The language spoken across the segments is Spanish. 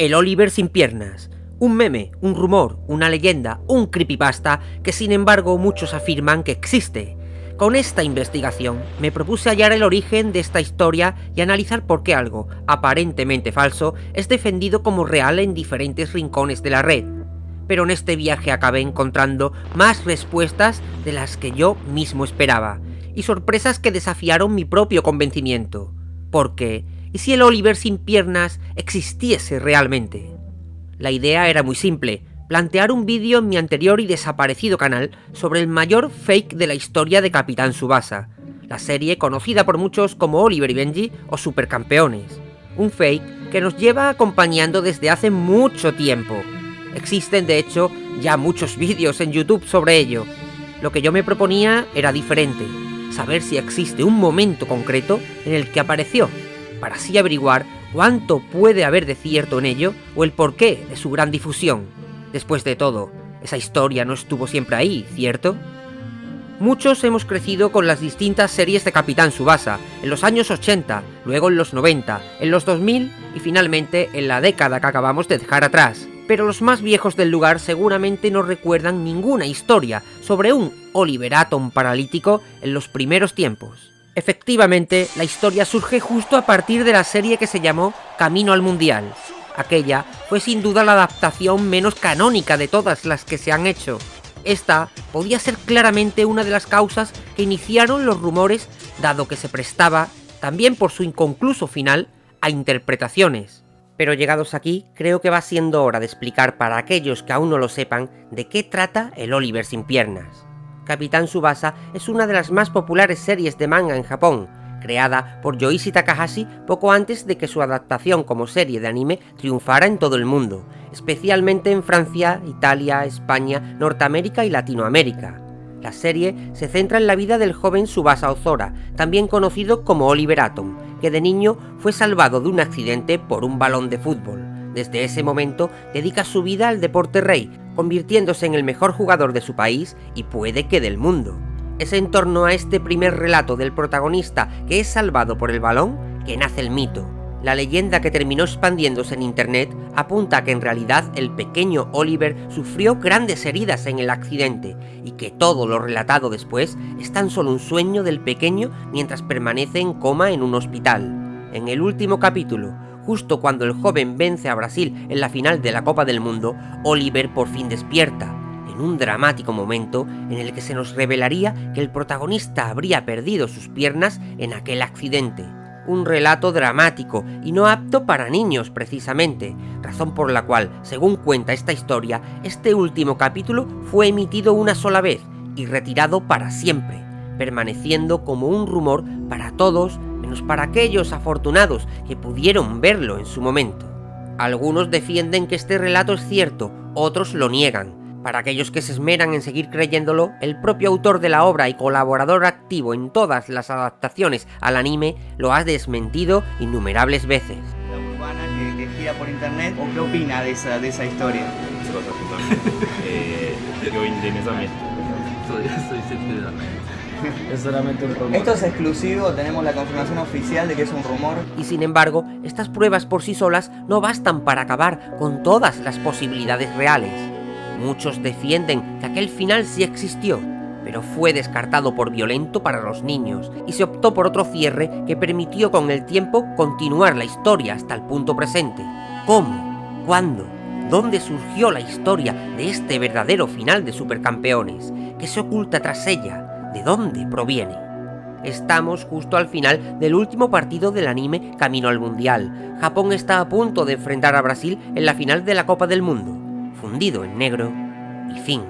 El Oliver sin piernas. Un meme, un rumor, una leyenda, un creepypasta que sin embargo muchos afirman que existe. Con esta investigación me propuse hallar el origen de esta historia y analizar por qué algo, aparentemente falso, es defendido como real en diferentes rincones de la red. Pero en este viaje acabé encontrando más respuestas de las que yo mismo esperaba, y sorpresas que desafiaron mi propio convencimiento. ¿Por qué? ¿Y si el Oliver sin piernas existiese realmente? La idea era muy simple, plantear un vídeo en mi anterior y desaparecido canal sobre el mayor fake de la historia de Capitán Tsubasa, la serie conocida por muchos como Oliver y Benji o Supercampeones. Un fake que nos lleva acompañando desde hace mucho tiempo. Existen de hecho ya muchos vídeos en YouTube sobre ello. Lo que yo me proponía era diferente, saber si existe un momento concreto en el que apareció, para así averiguar cuánto puede haber de cierto en ello o el porqué de su gran difusión. Después de todo, esa historia no estuvo siempre ahí, ¿cierto? Muchos hemos crecido con las distintas series de Capitán Tsubasa, en los años 80, luego en los 90, en los 2000 y finalmente en la década que acabamos de dejar atrás. Pero los más viejos del lugar seguramente no recuerdan ninguna historia sobre un Oliver Atom paralítico en los primeros tiempos. Efectivamente, la historia surge justo a partir de la serie que se llamó Camino al Mundial. Aquella fue sin duda la adaptación menos canónica de todas las que se han hecho. Esta podía ser claramente una de las causas que iniciaron los rumores, dado que se prestaba, también por su inconcluso final, a interpretaciones. Pero llegados aquí, creo que va siendo hora de explicar para aquellos que aún no lo sepan de qué trata el Oliver sin piernas. Capitán Tsubasa es una de las más populares series de manga en Japón, creada por Yoichi Takahashi poco antes de que su adaptación como serie de anime triunfara en todo el mundo, especialmente en Francia, Italia, España, Norteamérica y Latinoamérica. La serie se centra en la vida del joven Tsubasa Ozora, también conocido como Oliver Atom, que de niño fue salvado de un accidente por un balón de fútbol. Desde ese momento dedica su vida al deporte rey, convirtiéndose en el mejor jugador de su país y puede que del mundo. Es en torno a este primer relato del protagonista que es salvado por el balón que nace el mito. La leyenda que terminó expandiéndose en internet apunta a que en realidad el pequeño Oliver sufrió grandes heridas en el accidente y que todo lo relatado después es tan solo un sueño del pequeño mientras permanece en coma en un hospital. En el último capítulo, justo cuando el joven vence a Brasil en la final de la Copa del Mundo, Oliver por fin despierta, en un dramático momento en el que se nos revelaría que el protagonista habría perdido sus piernas en aquel accidente. Un relato dramático y no apto para niños precisamente, razón por la cual, según cuenta esta historia, este último capítulo fue emitido una sola vez y retirado para siempre, permaneciendo como un rumor para todos menos para aquellos afortunados que pudieron verlo en su momento. Algunos defienden que este relato es cierto, otros lo niegan. Para aquellos que se esmeran en seguir creyéndolo, el propio autor de la obra y colaborador activo en todas las adaptaciones al anime lo ha desmentido innumerables veces. La urbana que gira por internet, ¿o qué opina de esa historia? Es solamente un rumor. Esto es exclusivo, tenemos la confirmación oficial de que es un rumor. Y sin embargo, estas pruebas por sí solas no bastan para acabar con todas las posibilidades reales. Muchos defienden que aquel final sí existió, pero fue descartado por violento para los niños y se optó por otro cierre que permitió con el tiempo continuar la historia hasta el punto presente. ¿Cómo? ¿Cuándo? ¿Dónde surgió la historia de este verdadero final de Supercampeones? ¿Qué se oculta tras ella? ¿De dónde proviene? Estamos justo al final del último partido del anime Camino al Mundial. Japón está a punto de enfrentar a Brasil en la final de la Copa del Mundo. Fundido en negro y fin.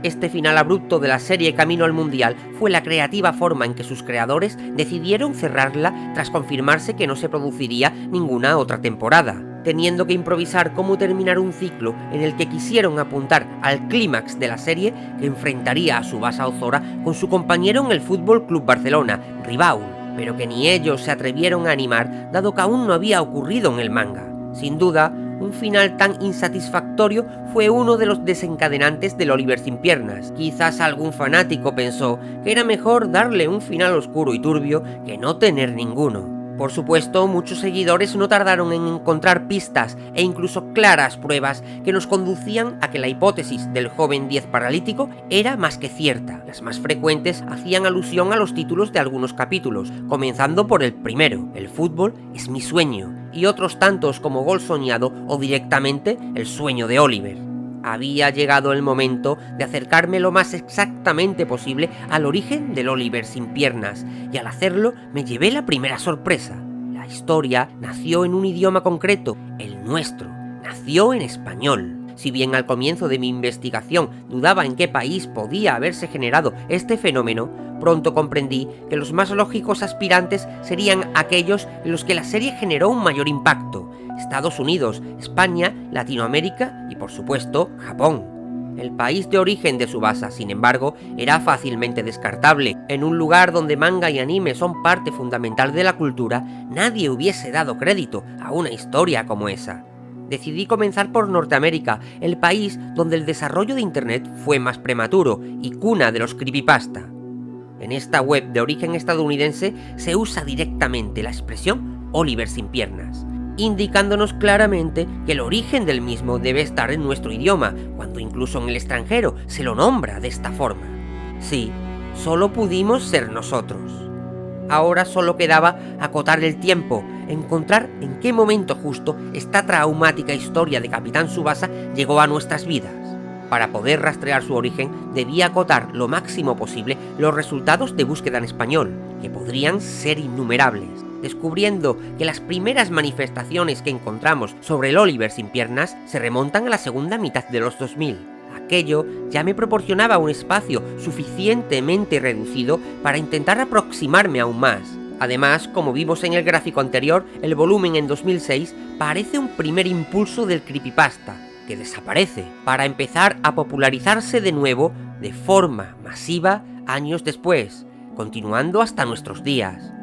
Este final abrupto de la serie Camino al Mundial fue la creativa forma en que sus creadores decidieron cerrarla tras confirmarse que no se produciría ninguna otra temporada, teniendo que improvisar cómo terminar un ciclo en el que quisieron apuntar al clímax de la serie que enfrentaría a Tsubasa Ozora con su compañero en el Fútbol Club Barcelona, Ribaul, pero que ni ellos se atrevieron a animar dado que aún no había ocurrido en el manga. Sin duda, un final tan insatisfactorio fue uno de los desencadenantes del Oliver sin piernas. Quizás algún fanático pensó que era mejor darle un final oscuro y turbio que no tener ninguno. Por supuesto, muchos seguidores no tardaron en encontrar pistas e incluso claras pruebas que nos conducían a que la hipótesis del joven 10 paralítico era más que cierta. Las más frecuentes hacían alusión a los títulos de algunos capítulos, comenzando por el primero, El fútbol es mi sueño, y otros tantos como Gol soñado o directamente El sueño de Oliver. Había llegado el momento de acercarme lo más exactamente posible al origen del Oliver sin piernas, y al hacerlo me llevé la primera sorpresa. La historia nació en un idioma concreto, el nuestro, nació en español. Si bien al comienzo de mi investigación dudaba en qué país podía haberse generado este fenómeno, pronto comprendí que los más lógicos aspirantes serían aquellos en los que la serie generó un mayor impacto: Estados Unidos, España, Latinoamérica y, por supuesto, Japón. El país de origen de Tsubasa, sin embargo, era fácilmente descartable. En un lugar donde manga y anime son parte fundamental de la cultura, nadie hubiese dado crédito a una historia como esa. Decidí comenzar por Norteamérica, el país donde el desarrollo de Internet fue más prematuro y cuna de los creepypasta. En esta web de origen estadounidense se usa directamente la expresión Oliver sin piernas, indicándonos claramente que el origen del mismo debe estar en nuestro idioma, cuando incluso en el extranjero se lo nombra de esta forma. Sí, solo pudimos ser nosotros. Ahora solo quedaba acotar el tiempo, encontrar en qué momento justo esta traumática historia de Capitán Tsubasa llegó a nuestras vidas. Para poder rastrear su origen, debía acotar lo máximo posible los resultados de búsqueda en español, que podrían ser innumerables, descubriendo que las primeras manifestaciones que encontramos sobre el Oliver sin piernas se remontan a la segunda mitad de los 2000. Aquello ya me proporcionaba un espacio suficientemente reducido para intentar aproximarme aún más. Además, como vimos en el gráfico anterior, el volumen en 2006 parece un primer impulso del creepypasta, que desaparece, para empezar a popularizarse de nuevo de forma masiva años después, continuando hasta nuestros días.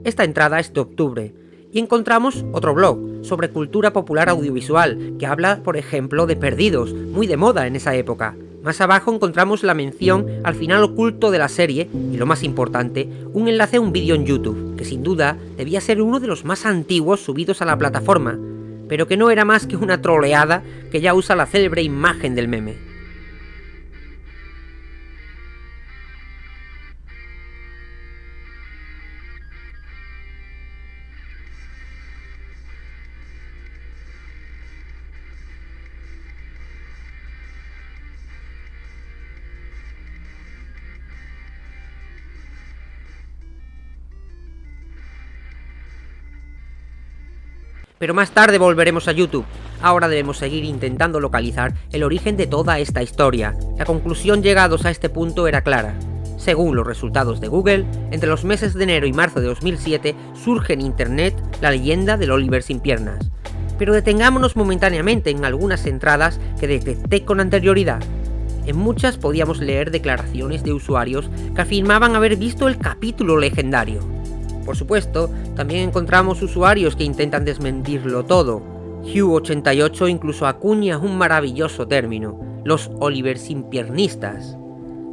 Esta entrada es de octubre, y encontramos otro blog sobre cultura popular audiovisual, que habla, por ejemplo, de Perdidos, muy de moda en esa época. Más abajo encontramos la mención al final oculto de la serie, y lo más importante, un enlace a un vídeo en YouTube, que sin duda debía ser uno de los más antiguos subidos a la plataforma, pero que no era más que una troleada que ya usa la célebre imagen del meme. Pero más tarde volveremos a YouTube. Ahora debemos seguir intentando localizar el origen de toda esta historia. La conclusión llegados a este punto era clara. Según los resultados de Google, entre los meses de enero y marzo de 2007 surge en Internet la leyenda del Oliver sin piernas. Pero detengámonos momentáneamente en algunas entradas que detecté con anterioridad. En muchas podíamos leer declaraciones de usuarios que afirmaban haber visto el capítulo legendario. Por supuesto, también encontramos usuarios que intentan desmentirlo todo. Hugh88 incluso acuña un maravilloso término: los Oliver sin piernistas,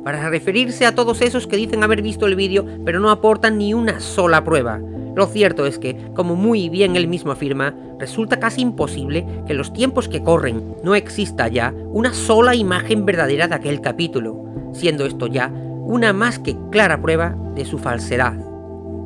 para referirse a todos esos que dicen haber visto el vídeo pero no aportan ni una sola prueba. Lo cierto es que, como muy bien él mismo afirma, resulta casi imposible que en los tiempos que corren no exista ya una sola imagen verdadera de aquel capítulo, siendo esto ya una más que clara prueba de su falsedad.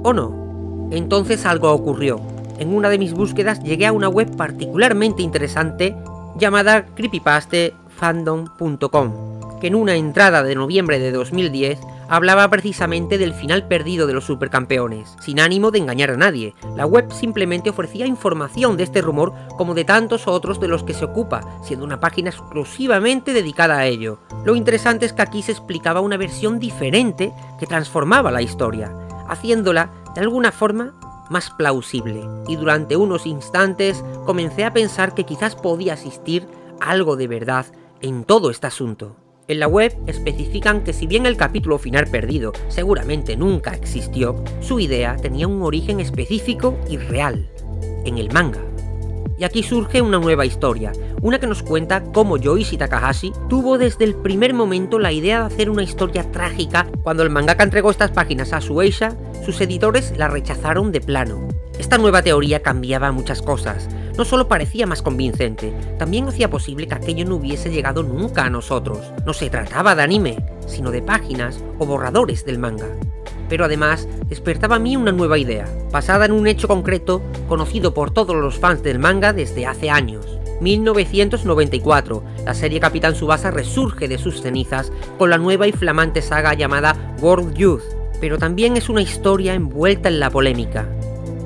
¿O no? Entonces algo ocurrió. En una de mis búsquedas llegué a una web particularmente interesante llamada creepypastafandom.com, que en una entrada de noviembre de 2010 hablaba precisamente del final perdido de los supercampeones. Sin ánimo de engañar a nadie, la web simplemente ofrecía información de este rumor como de tantos otros de los que se ocupa, siendo una página exclusivamente dedicada a ello. Lo interesante es que aquí se explicaba una versión diferente que transformaba la historia, haciéndola, de alguna forma, más plausible, y durante unos instantes comencé a pensar que quizás podía existir algo de verdad en todo este asunto. En la web especifican que si bien el capítulo final perdido seguramente nunca existió, su idea tenía un origen específico y real, en el manga. Y aquí surge una nueva historia, una que nos cuenta cómo Yoichi Takahashi tuvo desde el primer momento la idea de hacer una historia trágica. Cuando el mangaka entregó estas páginas a Shueisha, sus editores la rechazaron de plano. Esta nueva teoría cambiaba muchas cosas. No solo parecía más convincente, también hacía posible que aquello no hubiese llegado nunca a nosotros. No se trataba de anime, sino de páginas o borradores del manga. Pero además, despertaba a mí una nueva idea, basada en un hecho concreto conocido por todos los fans del manga desde hace años. 1994, la serie Capitán Tsubasa resurge de sus cenizas con la nueva y flamante saga llamada World Youth, pero también es una historia envuelta en la polémica.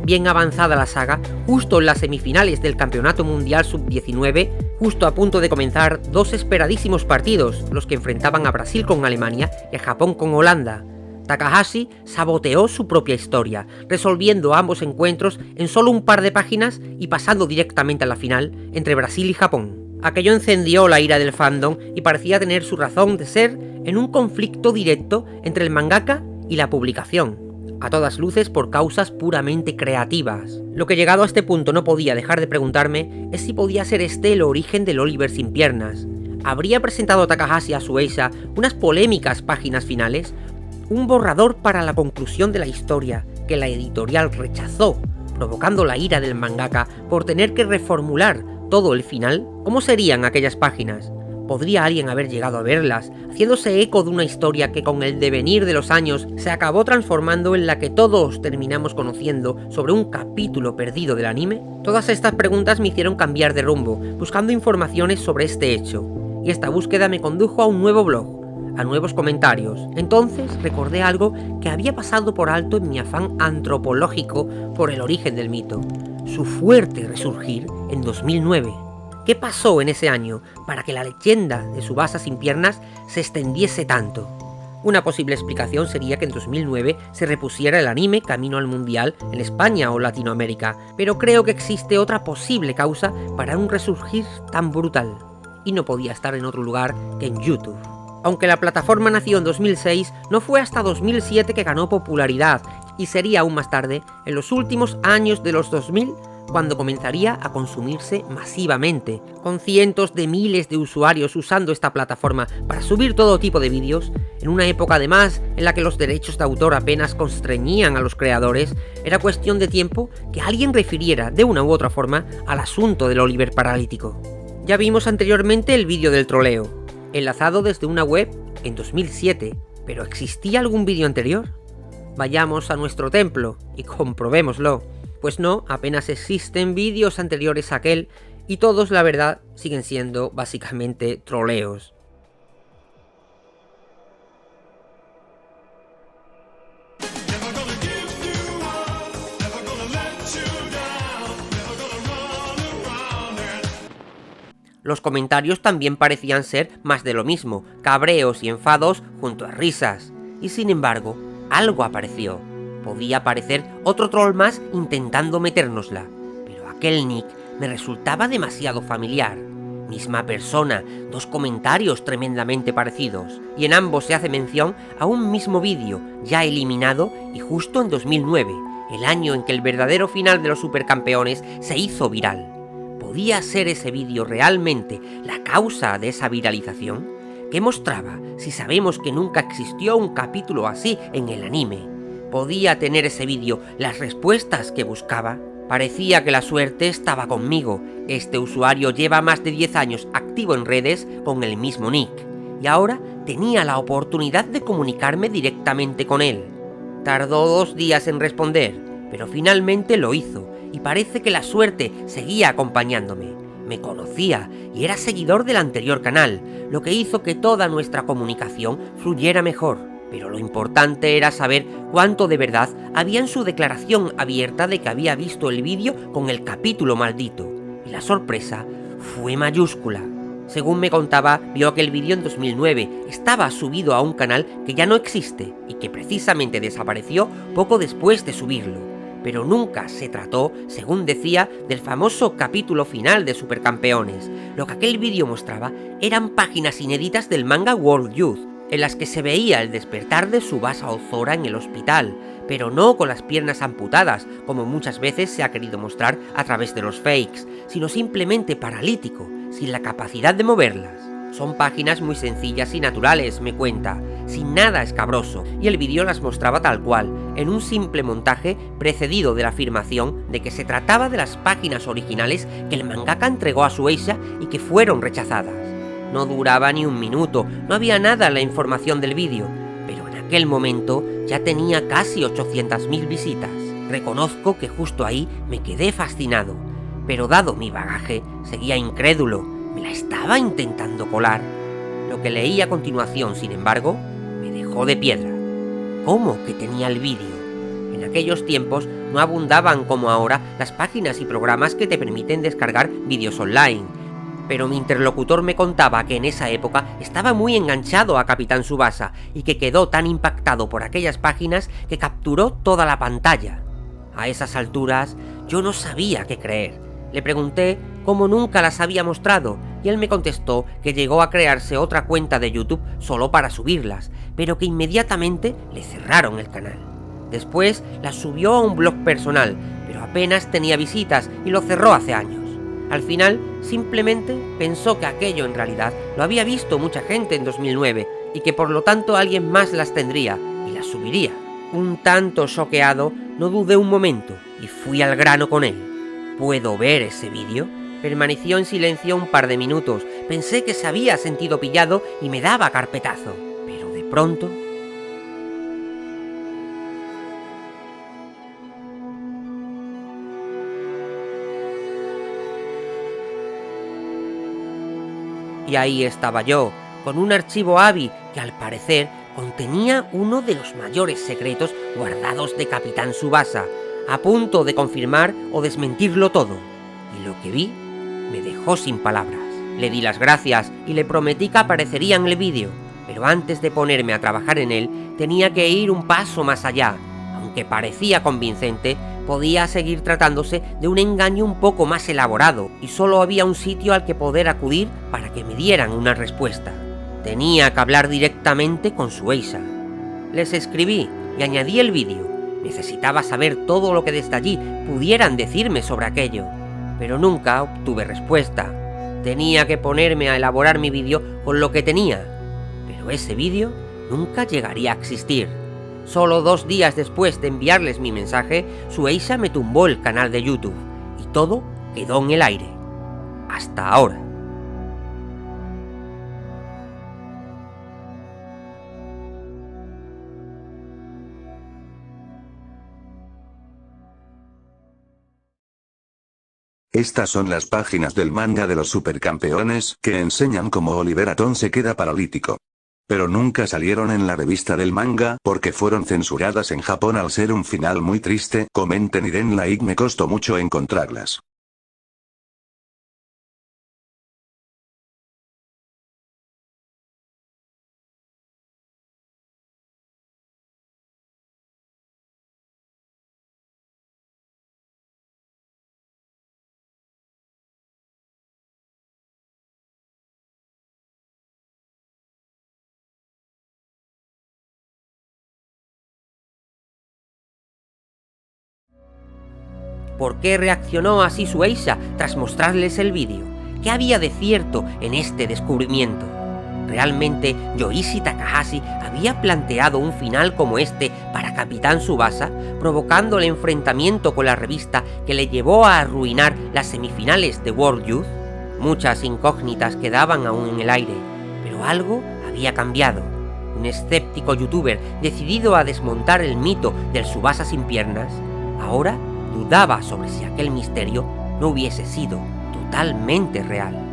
Bien avanzada la saga, justo en las semifinales del Campeonato Mundial Sub-19, justo a punto de comenzar dos esperadísimos partidos, los que enfrentaban a Brasil con Alemania y a Japón con Holanda. Takahashi saboteó su propia historia, resolviendo ambos encuentros en solo un par de páginas y pasando directamente a la final entre Brasil y Japón. Aquello encendió la ira del fandom y parecía tener su razón de ser en un conflicto directo entre el mangaka y la publicación, a todas luces por causas puramente creativas. Lo que llegado a este punto no podía dejar de preguntarme es si podía ser este el origen del Oliver sin piernas. ¿Habría presentado Takahashi a Shueisha unas polémicas páginas finales? Un borrador para la conclusión de la historia que la editorial rechazó, provocando la ira del mangaka por tener que reformular todo el final. ¿Cómo serían aquellas páginas? ¿Podría alguien haber llegado a verlas, haciéndose eco de una historia que con el devenir de los años se acabó transformando en la que todos terminamos conociendo sobre un capítulo perdido del anime? Todas estas preguntas me hicieron cambiar de rumbo, buscando informaciones sobre este hecho, y esta búsqueda me condujo a un nuevo blog, a nuevos comentarios. Entonces recordé algo que había pasado por alto en mi afán antropológico por el origen del mito, su fuerte resurgir en 2009. ¿Qué pasó en ese año para que la leyenda de Tsubasa sin piernas se extendiese tanto? Una posible explicación sería que en 2009 se repusiera el anime camino al mundial en España o Latinoamérica, pero creo que existe otra posible causa para un resurgir tan brutal, y no podía estar en otro lugar que en YouTube. Aunque la plataforma nació en 2006, no fue hasta 2007 que ganó popularidad, y sería aún más tarde, en los últimos años de los 2000, cuando comenzaría a consumirse masivamente, con cientos de miles de usuarios usando esta plataforma para subir todo tipo de vídeos. En una época además en la que los derechos de autor apenas constreñían a los creadores, era cuestión de tiempo que alguien refiriera de una u otra forma al asunto del Oliver paralítico. Ya vimos anteriormente el vídeo del troleo, enlazado desde una web en 2007, pero ¿existía algún vídeo anterior? Vayamos a nuestro templo y comprobémoslo. Pues no, apenas existen vídeos anteriores a aquel, y todos, la verdad, siguen siendo básicamente troleos. Los comentarios también parecían ser más de lo mismo, cabreos y enfados junto a risas. Y sin embargo, algo apareció. Podía aparecer otro troll más intentando metérnosla, pero aquel nick me resultaba demasiado familiar. Misma persona, dos comentarios tremendamente parecidos, y en ambos se hace mención a un mismo vídeo, ya eliminado y justo en 2009, el año en que el verdadero final de los supercampeones se hizo viral. ¿Podía ser ese vídeo realmente la causa de esa viralización? ¿Qué mostraba si sabemos que nunca existió un capítulo así en el anime? ¿Podía tener ese vídeo las respuestas que buscaba? Parecía que la suerte estaba conmigo. Este usuario lleva más de 10 años activo en redes con el mismo nick, y ahora tenía la oportunidad de comunicarme directamente con él. Tardó 2 días en responder, pero finalmente lo hizo, y parece que la suerte seguía acompañándome. Me conocía y era seguidor del anterior canal, lo que hizo que toda nuestra comunicación fluyera mejor. Pero lo importante era saber cuánto de verdad había en su declaración abierta de que había visto el vídeo con el capítulo maldito. Y la sorpresa fue mayúscula. Según me contaba, vio que el vídeo en 2009 estaba subido a un canal que ya no existe y que precisamente desapareció poco después de subirlo. Pero nunca se trató, según decía, del famoso capítulo final de Supercampeones. Lo que aquel vídeo mostraba eran páginas inéditas del manga World Youth, en las que se veía el despertar de Tsubasa Ozora en el hospital, pero no con las piernas amputadas, como muchas veces se ha querido mostrar a través de los fakes, sino simplemente paralítico, sin la capacidad de moverlas. Son páginas muy sencillas y naturales, me cuenta, sin nada escabroso, y el vídeo las mostraba tal cual, en un simple montaje precedido de la afirmación de que se trataba de las páginas originales que el mangaka entregó a Shueisha y que fueron rechazadas. No duraba ni un minuto, no había nada en la información del vídeo, pero en aquel momento ya tenía casi 800.000 visitas. Reconozco que justo ahí me quedé fascinado, pero dado mi bagaje, seguía incrédulo, me la estaba intentando colar. Lo que leí a continuación, sin embargo, me dejó de piedra. ¿Cómo que tenía el vídeo? En aquellos tiempos no abundaban como ahora las páginas y programas que te permiten descargar vídeos online, pero mi interlocutor me contaba que en esa época estaba muy enganchado a Capitán Tsubasa y que quedó tan impactado por aquellas páginas que capturó toda la pantalla. A esas alturas yo no sabía qué creer. Le pregunté cómo nunca las había mostrado y él me contestó que llegó a crearse otra cuenta de YouTube solo para subirlas, pero que inmediatamente le cerraron el canal. Después las subió a un blog personal, pero apenas tenía visitas y lo cerró hace años. Al final, simplemente pensó que aquello en realidad lo había visto mucha gente en 2009 y que por lo tanto alguien más las tendría y las subiría. Un tanto choqueado, no dudé un momento y fui al grano con él. ¿Puedo ver ese vídeo? Permaneció en silencio un par de minutos. Pensé que se había sentido pillado y me daba carpetazo. Pero de pronto... Y ahí estaba yo, con un archivo AVI que al parecer contenía uno de los mayores secretos guardados de Capitán Tsubasa, a punto de confirmar o desmentirlo todo. Y lo que vi me dejó sin palabras. Le di las gracias y le prometí que aparecería en el vídeo, pero antes de ponerme a trabajar en él tenía que ir un paso más allá. Aunque parecía convincente, podía seguir tratándose de un engaño un poco más elaborado y solo había un sitio al que poder acudir para que me dieran una respuesta. Tenía que hablar directamente con Shueisha. Les escribí y añadí el vídeo. Necesitaba saber todo lo que desde allí pudieran decirme sobre aquello, pero nunca obtuve respuesta. Tenía que ponerme a elaborar mi vídeo con lo que tenía, pero ese vídeo nunca llegaría a existir. Solo 2 días después de enviarles mi mensaje, Shueisha me tumbó el canal de YouTube y todo quedó en el aire. Hasta ahora. Estas son las páginas del manga de los supercampeones que enseñan cómo Oliver Atom se queda paralítico. Pero nunca salieron en la revista del manga porque fueron censuradas en Japón al ser un final muy triste. Comenten y den like, me costó mucho encontrarlas. ¿Por qué reaccionó así Shueisha tras mostrarles el vídeo? ¿Qué había de cierto en este descubrimiento? ¿Realmente Yoichi Takahashi había planteado un final como este para Capitán Tsubasa, provocando el enfrentamiento con la revista que le llevó a arruinar las semifinales de World Youth? Muchas incógnitas quedaban aún en el aire, pero algo había cambiado. Un escéptico youtuber decidido a desmontar el mito del Tsubasa sin piernas, ahora dudaba sobre si aquel misterio no hubiese sido totalmente real.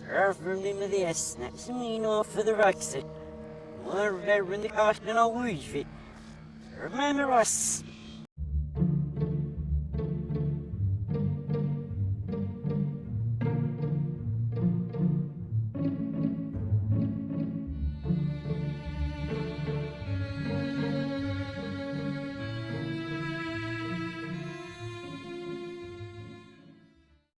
Surfer med det snack som ni nå för the rocks. More in the cost than a wage fit. Remember us.